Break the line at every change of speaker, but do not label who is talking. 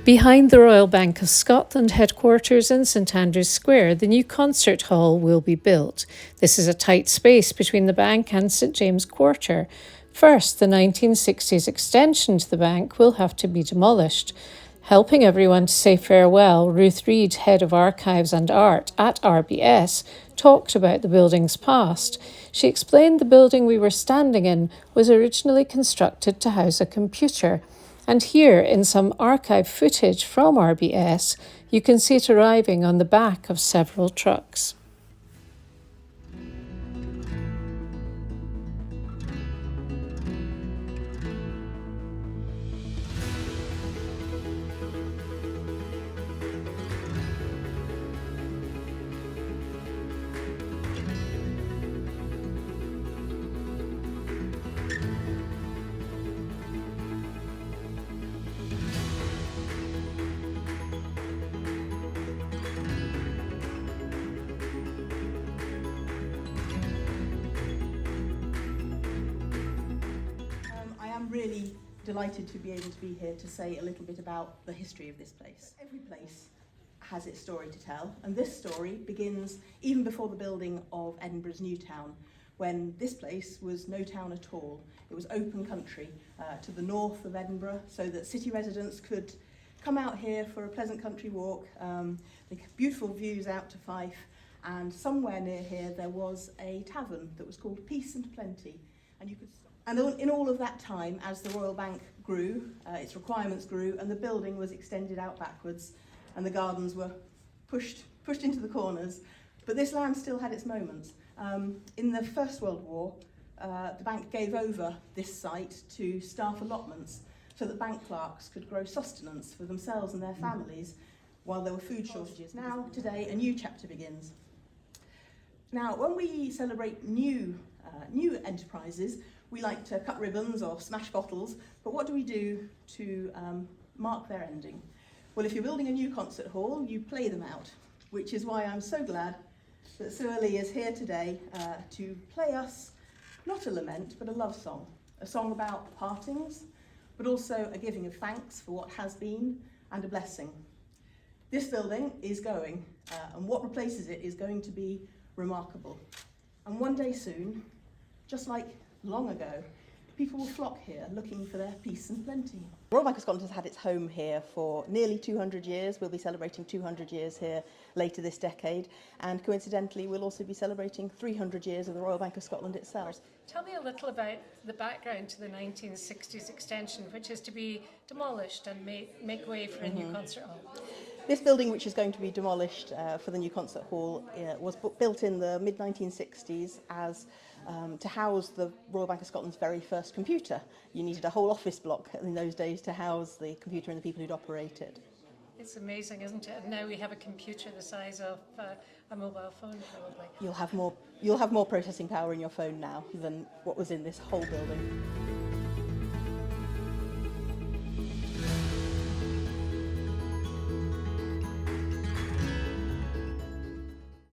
Behind the Royal Bank of Scotland headquarters in St Andrew's Square, the new concert hall will be built. This is a tight space between the bank and St James Quarter. First, the 1960s extension to the bank will have to be demolished. Helping everyone to say farewell, Ruth Reid, Head of Archives and Art at RBS, talked about the building's past. She explained the building we were standing in was originally constructed to house a computer. And here, in some archive footage from RBS, you can see it arriving on the back of several trucks.
I'm really delighted to be able to be here to say a little bit about the history of this place. Every place has its story to tell, and this story begins even before the building of Edinburgh's new town, when this place was no town at all. It was open country to the north of Edinburgh, so that city residents could come out here for a pleasant country walk, the beautiful views out to Fife, and somewhere near here there was a tavern that was called Peace and Plenty, and you could stop. And in all of that time, as the Royal Bank grew, its requirements grew, and the building was extended out backwards, and the gardens were pushed into the corners, but this land still had its moments. In the First World War, the bank gave over this site to staff allotments so that bank clerks could grow sustenance for themselves and their families while there were food shortages. Now, today, a new chapter begins. Now, when we celebrate new enterprises, we like to cut ribbons or smash bottles, but what do we do to mark their ending? Well, if you're building a new concert hall, you play them out, which is why I'm so glad that Sue Lee is here today to play us not a lament, but a love song. A song about partings, but also a giving of thanks for what has been and a blessing. This building is going, and what replaces it is going to be remarkable. And one day soon, just like long ago, people will flock here looking for their peace and plenty. The Royal Bank of Scotland has had its home here for nearly 200 years. We'll be celebrating 200 years here later this decade, and coincidentally we'll also be celebrating 300 years of the Royal Bank of Scotland itself.
Tell me a little about the background to the 1960s extension, which is to be demolished and make way for a new concert hall.
This building, which is going to be demolished for the new concert hall, was built in the mid-1960s as to house the Royal Bank of Scotland's very first computer. You needed a whole office block in those days to house the computer and the people who'd operate it.
It's amazing, isn't it? And now we have a computer the size of a mobile phone, probably.
You'll have more processing power in your phone now than what was in this whole building.